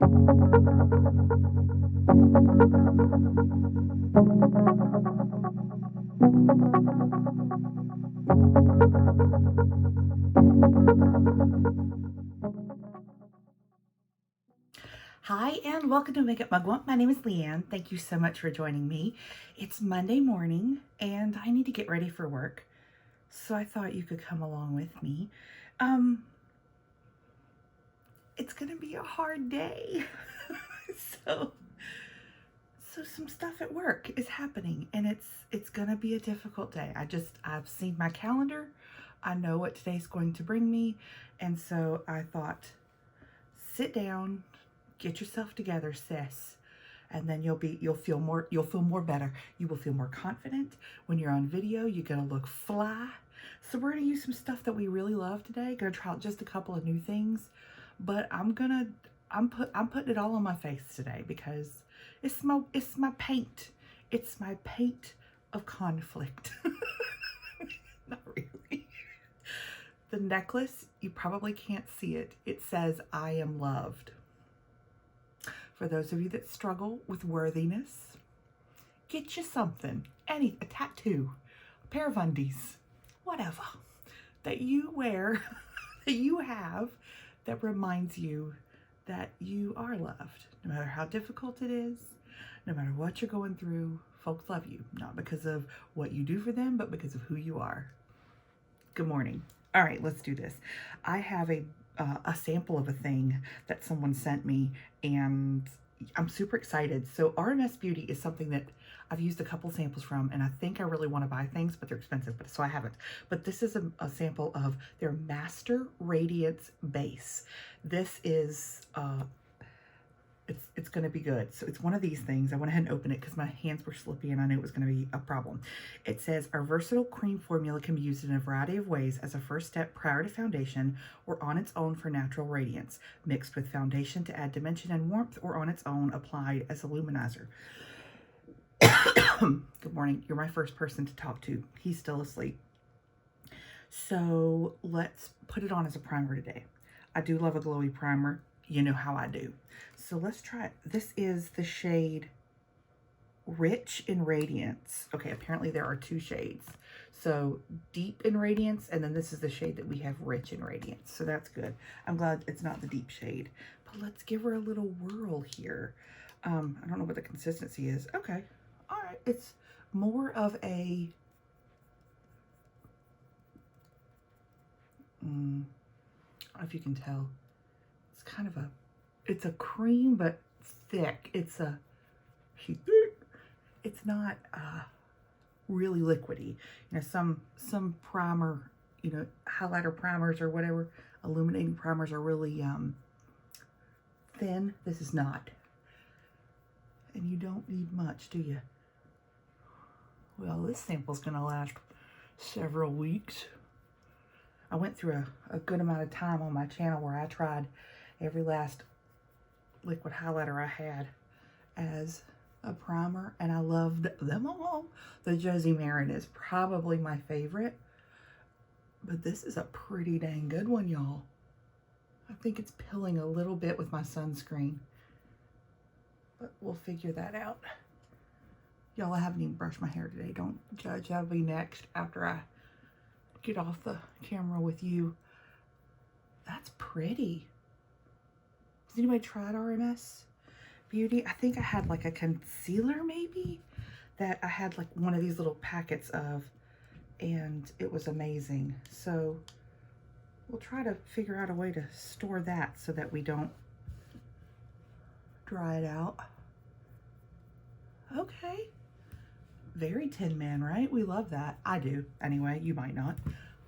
Hi and welcome to Makeup Mugwump. My name is Leanne. Thank you so much for joining me. It's Monday morning and I need to get ready for work, so I thought you could come along with me. It's gonna be a hard day. so some stuff at work is happening and it's gonna be a difficult day. I've seen my calendar. I know what today's going to bring me, and so I thought, sit down, get yourself together, sis, and then you'll feel more better. You will feel more confident when you're on video. You're gonna look fly. So we're gonna use some stuff that we really love today. Gonna try out just a couple of new things, but I'm putting it all on my face today because it's my paint. It's my paint of conflict. Not really. The necklace, you probably can't see it. It says, "I am loved." For those of you that struggle with worthiness, get you something, a tattoo, a pair of undies, whatever, that you wear, that you have, that reminds you that you are loved. No matter how difficult it is, no matter what you're going through, folks love you, not because of what you do for them, but because of who you are. Good morning. All right, let's do this. I have a sample of a thing that someone sent me, and I'm super excited. So Rms Beauty is something that I've used a couple samples from, and I think I really want to buy things, but they're expensive, so I haven't. But this is a sample of their Master Radiance Base. This is it's going to be good. So it's one of these things. I went ahead and opened it because my hands were slippy and I knew it was going to be a problem. It says, our versatile cream formula can be used in a variety of ways as a first step prior to foundation or on its own for natural radiance, mixed with foundation to add dimension and warmth, or on its own applied as a luminizer. Good morning. You're my first person to talk to. He's still asleep. So let's put it on as a primer today. I do love a glowy primer. You know how I do. So let's try it. This is the shade Rich in Radiance. Okay, apparently there are two shades. So Deep in Radiance, and then this is the shade that we have, Rich in Radiance. So that's good. I'm glad it's not the deep shade. But let's give her a little whirl here. I don't know what the consistency is. Okay. All right. It's more of a... I don't know if you can tell. It's kind of it's a cream, but thick. It's not really liquidy. You know, some primer, you know, highlighter primers or whatever, illuminating primers are really thin. This is not. And you don't need much, do you? Well, this sample's gonna last several weeks. I went through a good amount of time on my channel where I tried every last liquid highlighter I had as a primer, and I loved them all. The Josie Marin is probably my favorite, but this is a pretty dang good one, y'all. I think it's pilling a little bit with my sunscreen, but we'll figure that out. Y'all, I haven't even brushed my hair today. Don't judge. That'll be next after I get off the camera with you. That's pretty. Has anybody tried Rms Beauty? I think I had like a concealer maybe that I had like one of these little packets of, and it was amazing. So we'll try to figure out a way to store that so that we don't dry it out. Okay. Very Tin Man, right? We love that. I do. Anyway, you might not,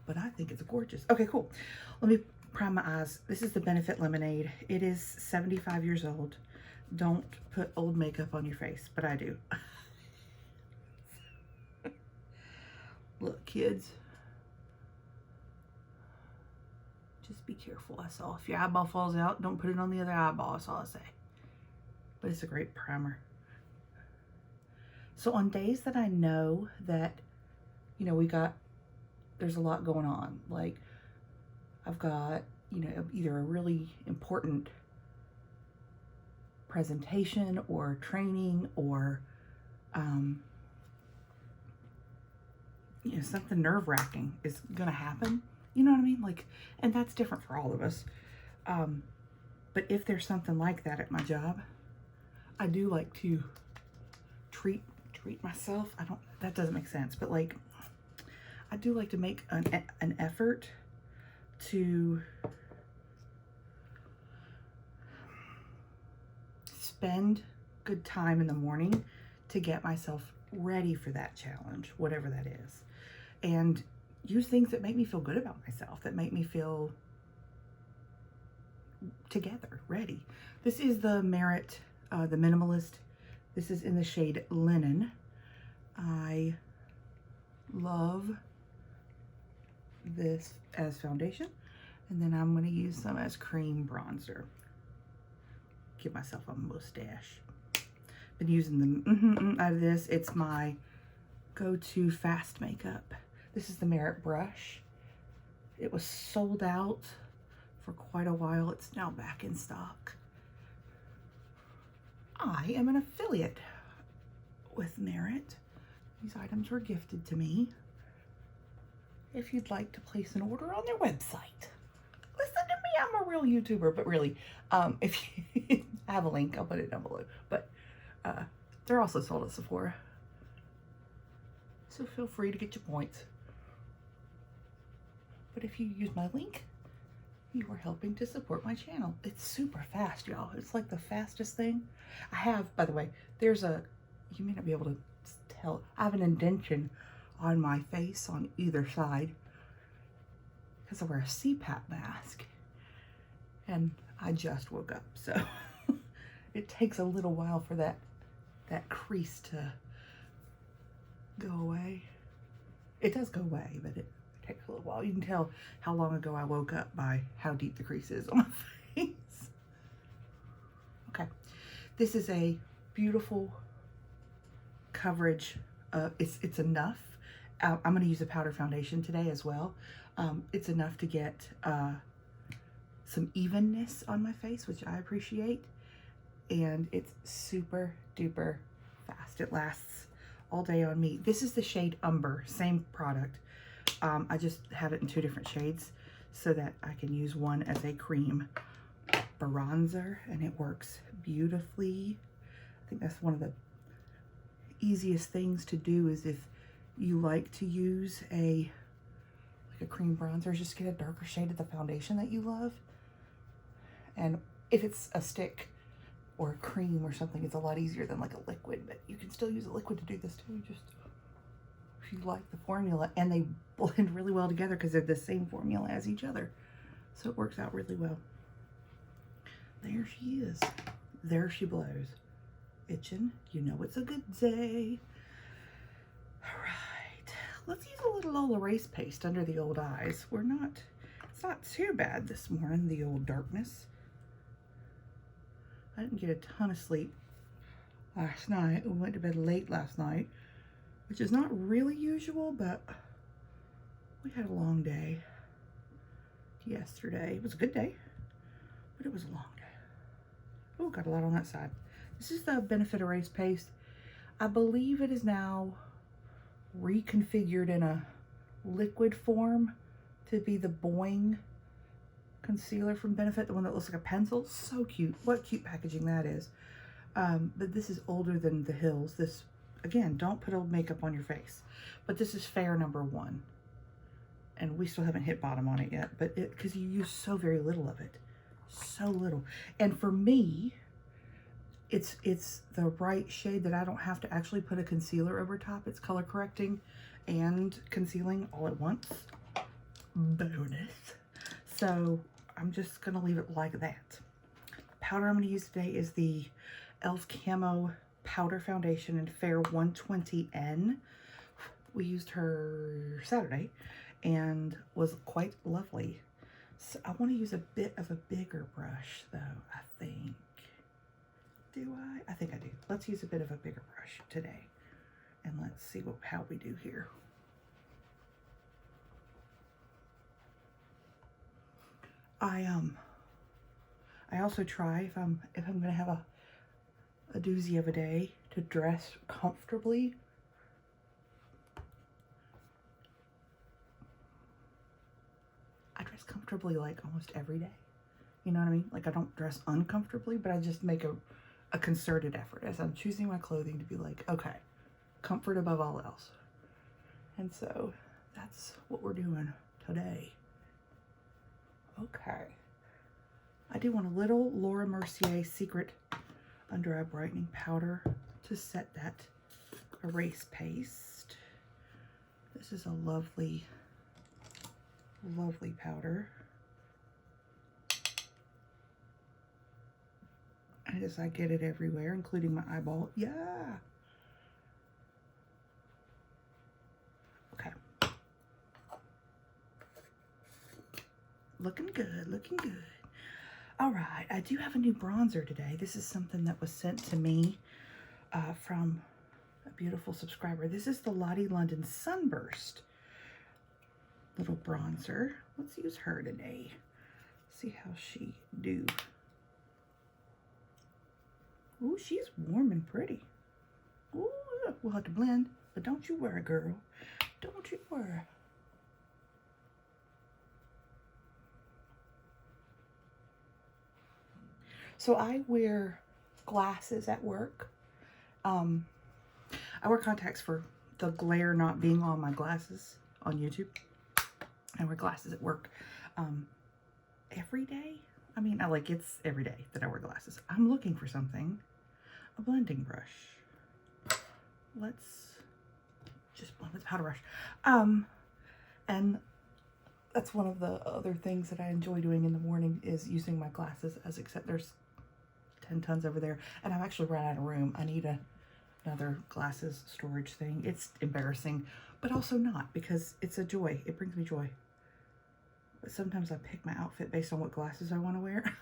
but I think it's gorgeous. Okay, cool. Let me prime my eyes. This is the Benefit Lemonade. It is 75 years old. Don't put old makeup on your face, but I do. Look, kids. Just be careful, that's all. If your eyeball falls out, don't put it on the other eyeball, that's all I say. But it's a great primer. So on days that I know that, you know, there's a lot going on. Like, I've got, you know, either a really important presentation or training or you know, something nerve-wracking is gonna happen. You know what I mean? Like, and that's different for all of us. But if there's something like that at my job, I do like to treat myself. That doesn't make sense, but like, I do like to make an effort to spend good time in the morning to get myself ready for that challenge, whatever that is, and use things that make me feel good about myself, that make me feel together, ready. This is the Merit, the Minimalist. This is in the shade Linen. I love this as foundation, and then I'm going to use some as cream bronzer. Give myself a mustache. Been using the out of this. It's my go-to fast makeup. This is the Merit brush. It was sold out for quite a while. It's now back in stock. I am an affiliate with Merit. These items were gifted to me. If you'd like to place an order on their website, listen to me, I'm a real YouTuber, but really, if you have a link, I'll put it down below. But they're also sold at Sephora, so feel free to get your points. But if you use my link, you are helping to support my channel. It's super fast, y'all. It's like the fastest thing. I have, by the way, there's a, you may not be able to tell, I have an indentation on my face on either side because I wear a CPAP mask, and I just woke up, so it takes a little while for that crease to go away. It does go away, but it takes a little while. You can tell how long ago I woke up by how deep the crease is on my face. Okay, this is a beautiful coverage. It's enough. I'm going to use a powder foundation today as well. It's enough to get some evenness on my face, which I appreciate. And it's super duper fast. It lasts all day on me. This is the shade Umber, same product. I just have it in 2 different shades so that I can use one as a cream bronzer, and it works beautifully. I think that's one of the easiest things to do is if you like to use like a cream bronzer, just get a darker shade of the foundation that you love. And if it's a stick or a cream or something, it's a lot easier than like a liquid, but you can still use a liquid to do this too, just if you like the formula. And they blend really well together because they're the same formula as each other, so it works out really well. There she is. There she blows. Itching, you know it's a good day. All right, let's use a little old erase paste under the old eyes. It's not too bad this morning, the old darkness. I didn't get a ton of sleep last night. We went to bed late last night, which is not really usual, but we had a long day yesterday. It was a good day, but it was a long day. Oh, got a lot on that side. This is the Benefit Erase Paste. I believe it is now reconfigured in a liquid form to be the Boing Concealer from Benefit, the one that looks like a pencil. So cute. What cute packaging that is. But this is older than the Hills. This, again, don't put old makeup on your face. But this is Fair #1. And we still haven't hit bottom on it yet, but because you use so very little of it. So little. And for me, it's the right shade that I don't have to actually put a concealer over top. It's color correcting and concealing all at once. Bonus. So I'm just gonna leave it like that. The powder I'm gonna use today is the e.l.f. Camo Powder Foundation in Fair 120N. We used her Saturday and was quite lovely. So I want to use a bit of a bigger brush though, I think. Do I? I think I do. Let's use a bit of a bigger brush today, and let's see how we do here. I also try if I'm gonna have a doozy of a day to dress comfortably. I dress comfortably like almost every day. You know what I mean? Like I don't dress uncomfortably, but I just make a concerted effort as I'm choosing my clothing to be like, okay, comfort above all else. And so that's what we're doing today. Okay. I do want a little Laura Mercier Secret Under Eye Brightening Powder to set that erase paste. This is a lovely, lovely powder. And as I get it everywhere, including my eyeball. Yeah. Okay. Looking good, looking good. All right, I do have a new bronzer today. This is something that was sent to me from a beautiful subscriber. This is the Lottie London Sunburst little bronzer. Let's use her today. See how she do. Ooh, she's warm and pretty. Ooh, we'll have to blend, but don't you worry, girl. Don't you worry. So I wear glasses at work. I wear contacts for the glare not being on my glasses on YouTube. I wear glasses at work every day. I mean, it's every day that I wear glasses. I'm looking for something. A blending brush. Let's just blend with powder brush. And that's one of the other things that I enjoy doing in the morning is using my glasses, except there's 10 tons over there, and I've actually run out of room. I need another glasses storage thing. It's embarrassing, but also not, because it's a joy. It brings me joy. But sometimes I pick my outfit based on what glasses I want to wear.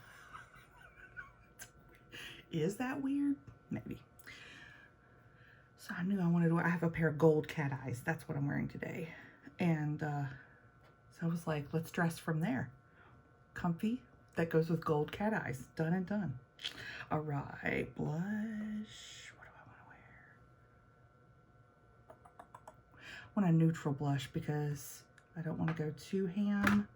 Is that weird? Maybe. So I knew I wanted to wear, I have a pair of gold cat eyes. That's what I'm wearing today. And so I was like, let's dress from there. Comfy, that goes with gold cat eyes. Done and done. All right, blush. What do I want to wear? I want a neutral blush because I don't want to go too ham.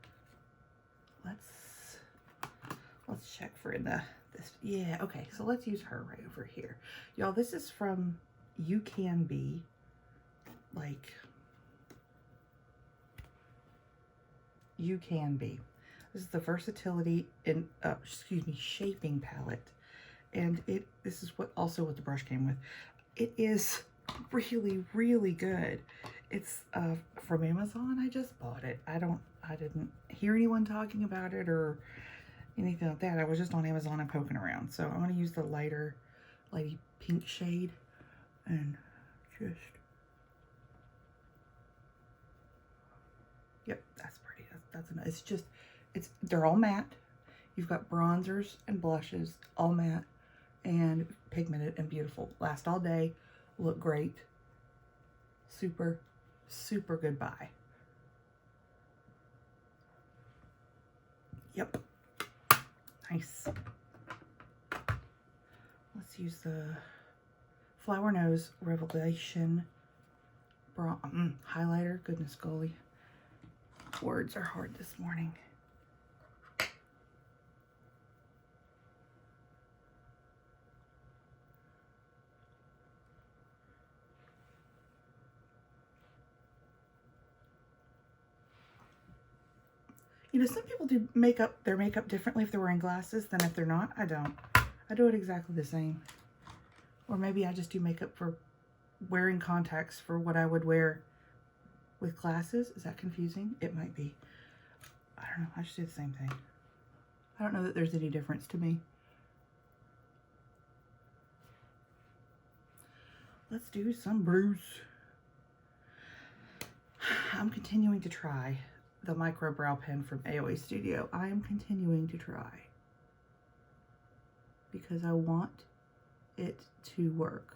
Let's check for this. Yeah, okay, so let's use her right over here. Y'all, this is from You Can Be. Like, You Can Be. This is the Versatility in shaping palette, and this is what the brush came with. It is really, really good. It's from Amazon. I just bought it. I didn't hear anyone talking about it or anything like that. I was just on Amazon and poking around. So I'm going to use the lighter pink shade and just, yep, that's pretty. That's enough. They're all matte. You've got bronzers and blushes, all matte and pigmented and beautiful. Last all day, look great. Super, super good buy. Yep. Nice. Let's use the Flower Nose Revelation highlighter. Goodness golly. Words are hard this morning. You know, some people do their makeup differently if they're wearing glasses than if they're not. I don't. I do it exactly the same. Or maybe I just do makeup for wearing contacts for what I would wear with glasses. Is that confusing? It might be. I don't know. I just do the same thing. I don't know that there's any difference to me. Let's do some bruise. I'm continuing to try the micro brow pen from AOA Studio. I am continuing to try because I want it to work.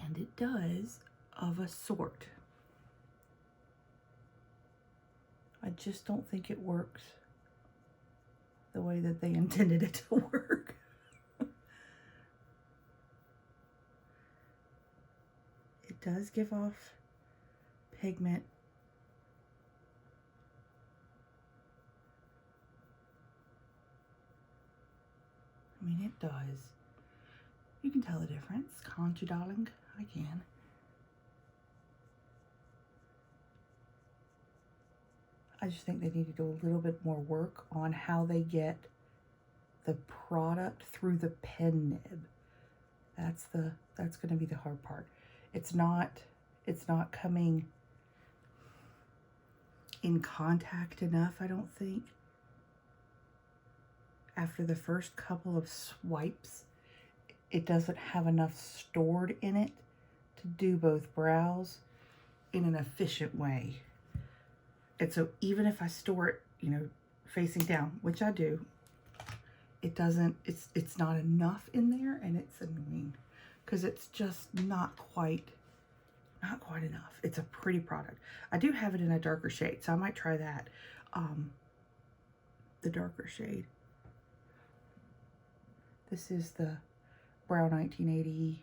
And it does, of a sort. I just don't think it works the way that they intended it to work. does give off pigment. I mean, it does. You can tell the difference, can't you, darling? I can. I just think they need to do a little bit more work on how they get the product through the pen nib. That's going to be the hard part. It's not coming in contact enough, I don't think. After the first couple of swipes, it doesn't have enough stored in it to do both brows in an efficient way. And so even if I store it, you know, facing down, which I do, it doesn't, it's not enough in there, and it's annoying because it's just not quite enough. It's a pretty product. I do have it in a darker shade, so I might try that. The darker shade. This is the Brow 1980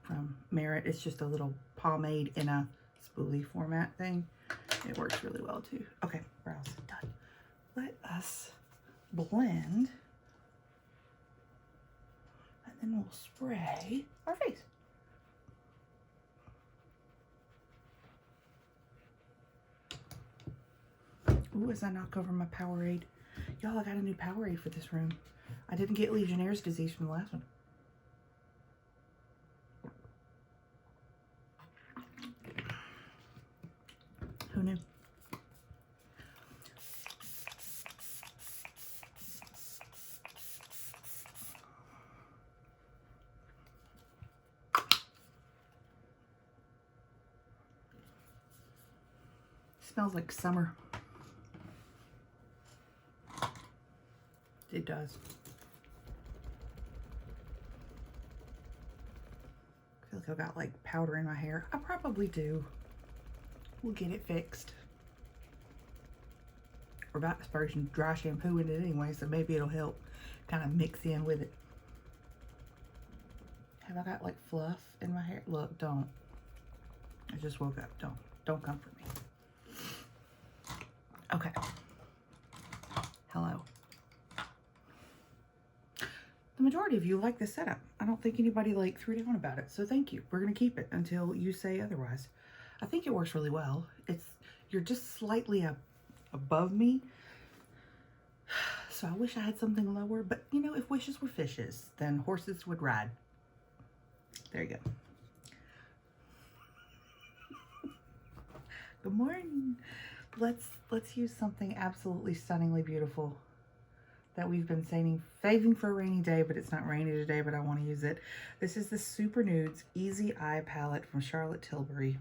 from Merit. It's just a little pomade in a spoolie format thing. It works really well too. Okay, brows done. Let us blend, and then we'll spray our face. Ooh, as I knock over my Powerade. Y'all, I got a new Powerade for this room. I didn't get Legionnaire's disease from the last one. Who knew? Smells like summer. It does. I feel like I've got like powder in my hair. I probably do. We'll get it fixed. We're about to spray some dry shampoo in it anyway, so maybe it'll help kind of mix in with it. Have I got like fluff in my hair? Look, don't. I just woke up. Don't come for me. Okay. Hello. The majority of you like this setup. I don't think anybody like threw down about it, so thank you. We're gonna keep it until you say otherwise. I think it works really well. You're just slightly above me, so I wish I had something lower, but you know, if wishes were fishes, then horses would ride. There you go. Good morning. Let's use something absolutely stunningly beautiful that we've been saving for a rainy day, but it's not rainy today, but I want to use it. This is the Super Nudes Easy Eye Palette from Charlotte Tilbury.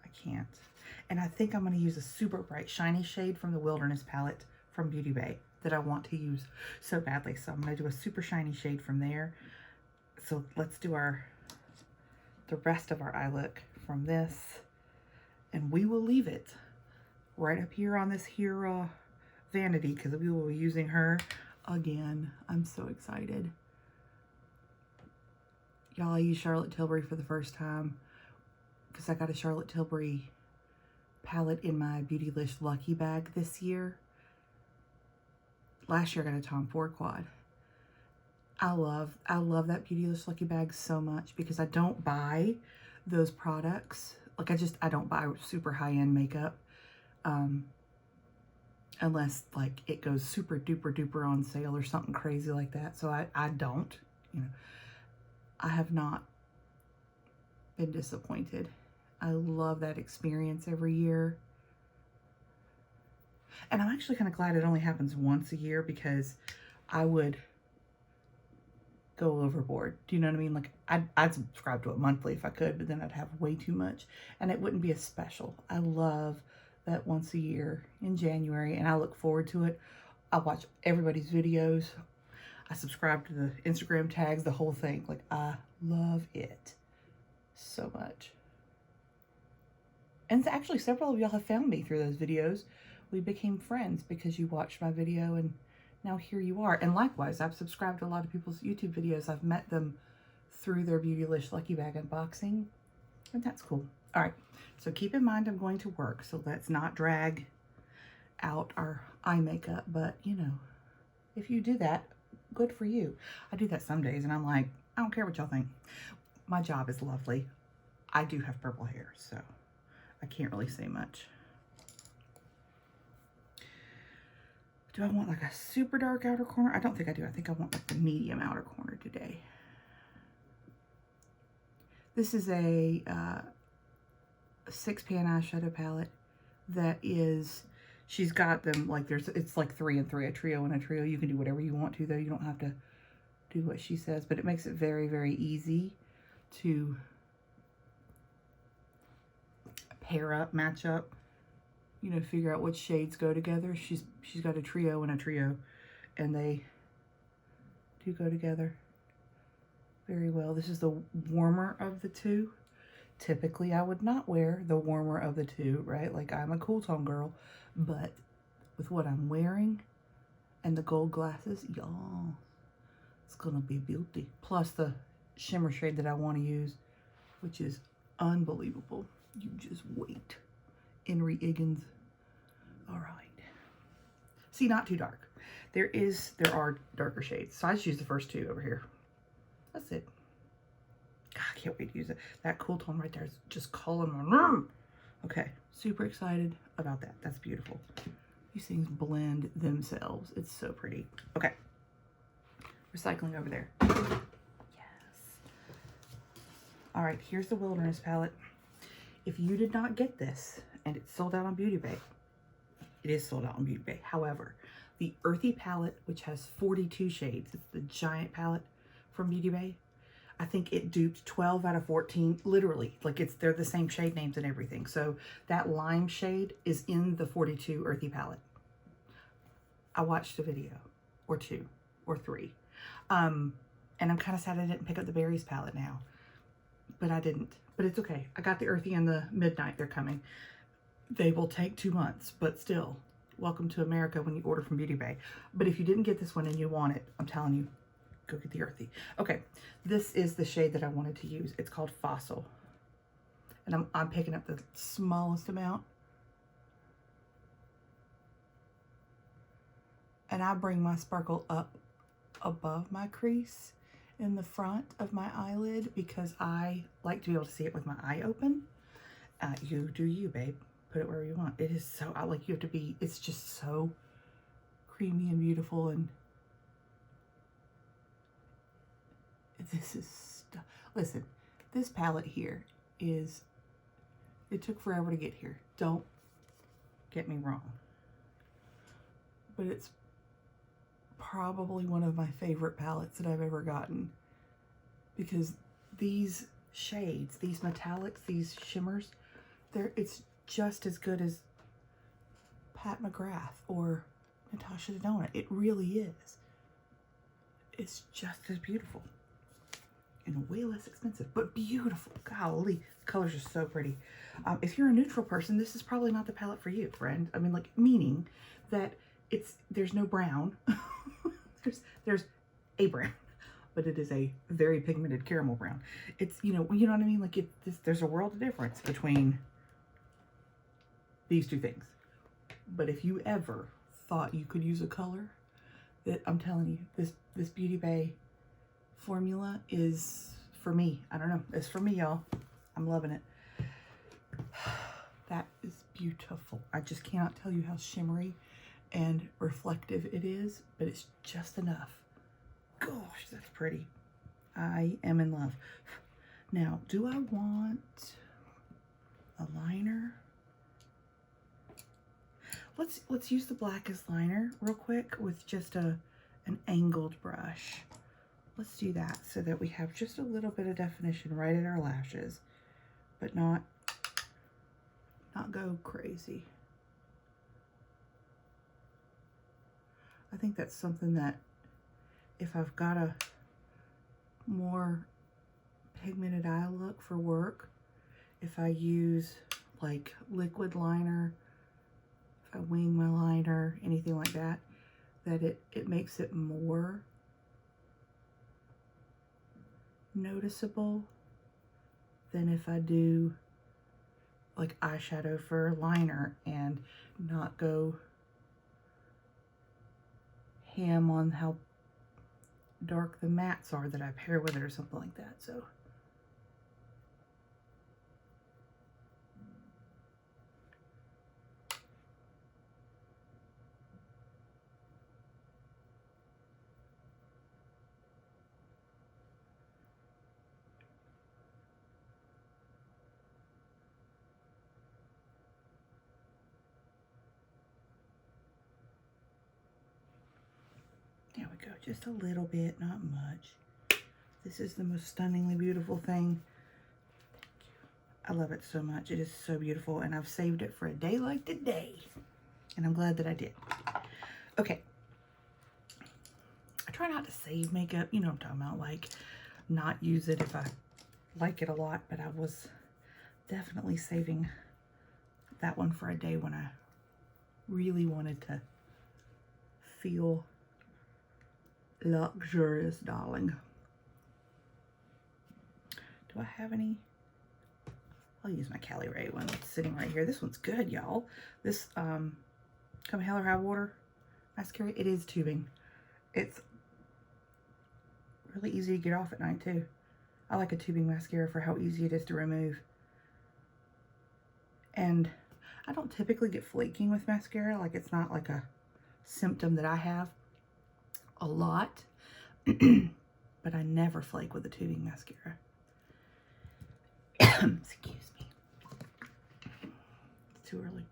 I can't. And I think I'm going to use a super bright shiny shade from the Wilderness palette from Beauty Bay that I want to use so badly. So I'm going to do a super shiny shade from there. So let's do the rest of our eye look from this. And we will leave it right up here on this here vanity because we will be using her again. I'm so excited. Y'all, I used Charlotte Tilbury for the first time because I got a Charlotte Tilbury palette in my Beautylish Lucky Bag this year. Last year I got a Tom Ford quad. I love that Beautylish Lucky Bag so much because I don't buy those products. Like I don't buy super high-end makeup unless like it goes super duper duper on sale or something crazy like that. So I don't, you know, I have not been disappointed. I love that experience every year. And I'm actually kind of glad it only happens once a year because I would go overboard. Do you know what I mean? Like I'd subscribe to it monthly if I could, but then I'd have way too much and it wouldn't be as special. I love that once a year in January and I look forward to it. I watch everybody's videos. I subscribe to the Instagram tags, the whole thing. Like I love it so much. And actually several of y'all have found me through those videos we became friends because you watched my video, and now here you are. And likewise, I've subscribed to a lot of people's YouTube videos. I've met them through their Beautylish Lucky Bag unboxing, and that's cool. All right, so keep in mind I'm going to work, so let's not drag out our eye makeup, but you know, if you do that, good for you. I do that some days and I'm like, I don't care what y'all think. My job is lovely. I do have purple hair, so I can't really say much. Do I want like a super dark outer corner? I don't think I do. I think I want like the medium outer corner today. This is a 6-pan eyeshadow palette that is, she's got them like it's like 3 and 3, a trio and a trio. You can do whatever you want to though. You don't have to do what she says, but it makes it very, very easy to pair up, match up, you know, figure out which shades go together. She's got a trio and a trio, and they do go together very well. This is the warmer of the two. Typically, I would not wear the warmer of the two, right? Like, I'm a cool tone girl, but with what I'm wearing and the gold glasses, y'all, it's gonna be beauty. Plus the shimmer shade that I want to use, which is unbelievable. You just wait. Henry Higgins. All right. See, not too dark. There are darker shades. So I just use the first two over here. That's it. God, I can't wait to use it. That cool tone right there is just calling my room. Okay, super excited about that. That's beautiful. These things blend themselves. It's so pretty. Okay. Recycling over there. Yes. All right, here's the Wilderness palette. If you did not get this, and it's sold out on Beauty Bay, it is sold out on Beauty Bay. However, the Earthy palette, which has 42 shades, it's the giant palette from Beauty Bay. I think it duped 12 out of 14, literally. Like, they're the same shade names and everything. So that lime shade is in the 42 Earthy palette. I watched a video, or 2, or 3. And I'm kind of sad I didn't pick up the Berries palette now. But I didn't. But it's okay. I got the Earthy and the Midnight. They're coming. They will take 2 months, but still, welcome to America when you order from Beauty Bay. But if you didn't get this one and you want it, I'm telling you, go get the Earthy. Okay, this is the shade that I wanted to use. It's called Fossil. And I'm picking up the smallest amount. And I bring my sparkle up above my crease in the front of my eyelid because I like to be able to see it with my eye open. You do you, babe. Put it wherever you want. It is so, you have to be, it's just so creamy and beautiful, and this is, listen, this palette here is, it took forever to get here. Don't get me wrong. But it's probably one of my favorite palettes that I've ever gotten, because these shades, these metallics, these shimmers, it's just as good as Pat McGrath or Natasha Denona. It really is. It's just as beautiful and way less expensive, but beautiful. Golly, the colors are so pretty. If you're a neutral person, this is probably not the palette for you, friend. I mean, like, meaning that there's no brown. there's a brown, but it is a very pigmented caramel brown. It's, you know what I mean? Like, there's a world of difference between these two things. But if you ever thought you could use a color, that, I'm telling you, this Beauty Bay formula is for me. I don't know. It's for me, y'all. I'm loving it. That is beautiful. I just cannot tell you how shimmery and reflective it is, but it's just enough. Gosh, that's pretty. I am in love. Now, do I want a liner? Let's use the blackest liner real quick with just an angled brush. Let's do that so that we have just a little bit of definition right at our lashes, but not go crazy. I think that's something that if I've got a more pigmented eye look for work, if I use like liquid liner, if I wing my liner, anything like that, that it makes it more noticeable than if I do like eyeshadow for liner and not go ham on how dark the mattes are that I pair with it or something like that. So there we go, just a little bit, not much. This is the most stunningly beautiful thing. I love it so much. It is so beautiful, and I've saved it for a day like today, and I'm glad that I did. Okay. I try not to save makeup, you know what I'm talking about, like not use it if I like it a lot, but I was definitely saving that one for a day when I really wanted to feel luxurious, darling. Do I have any? I'll use my Cali Ray one that's sitting right here. This one's good, y'all. This Come Hell or High Water mascara, it is tubing. It's really easy to get off at night too. I like a tubing mascara for how easy it is to remove. And I don't typically get flaking with mascara. Like, it's not like a symptom that I have a lot. But I never flake with a tubing mascara. Excuse me. It's too early.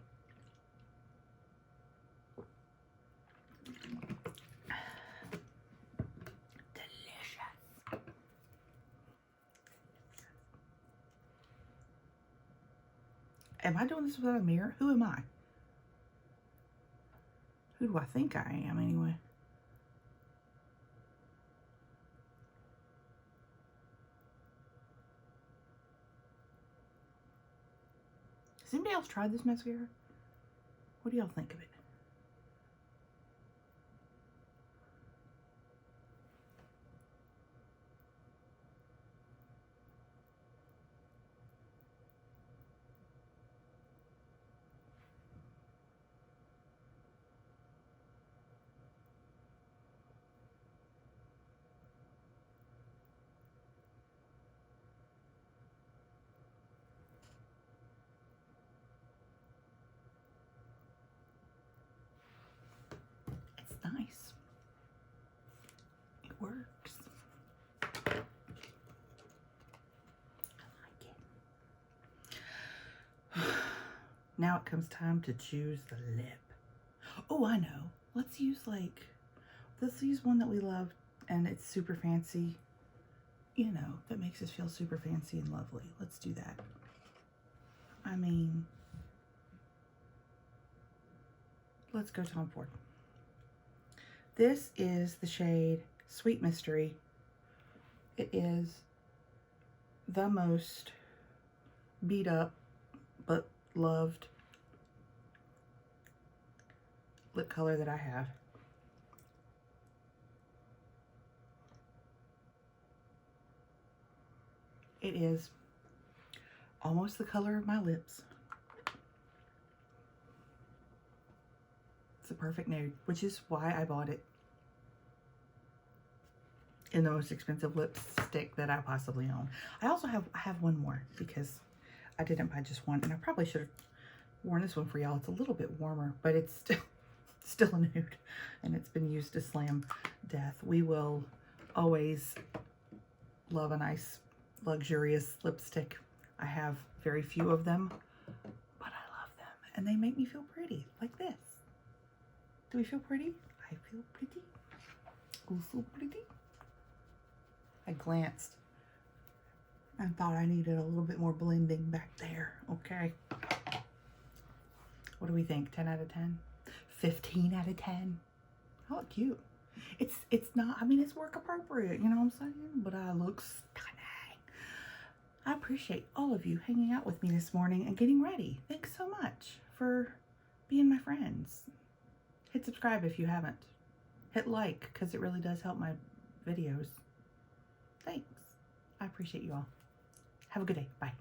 Delicious. Am I doing this without a mirror? Who am I? Who do I think I am anyway? Has anybody else tried this mascara? What do y'all think of it? Nice. It works. I like it. Now it comes time to choose the lip. Oh, I know. Let's use one that we love and it's super fancy. You know, that makes us feel super fancy and lovely. Let's do that. I mean, let's go Tom Ford. This is the shade Sweet Mystery. It is the most beat up but loved lip color that I have. It is almost the color of my lips. It's a perfect nude, which is why I bought it in the most expensive lipstick that I possibly own. I also have one more because I didn't buy just one, and I probably should have worn this one for y'all. It's a little bit warmer, but it's still a nude, and it's been used to slam death. We will always love a nice luxurious lipstick. I have very few of them, but I love them, and they make me feel pretty like this. Do we feel pretty? I feel pretty. Oh, so pretty. I glanced and thought I needed a little bit more blending back there. Okay. What do we think? 10 out of 10? 15 out of 10? Oh, cute. It's not, I mean, it's work appropriate, you know what I'm saying? But I look stunning. I appreciate all of you hanging out with me this morning and getting ready. Thanks so much for being my friends. Hit subscribe if you haven't. Hit like, because it really does help my videos. Thanks. I appreciate you all. Have a good day. Bye.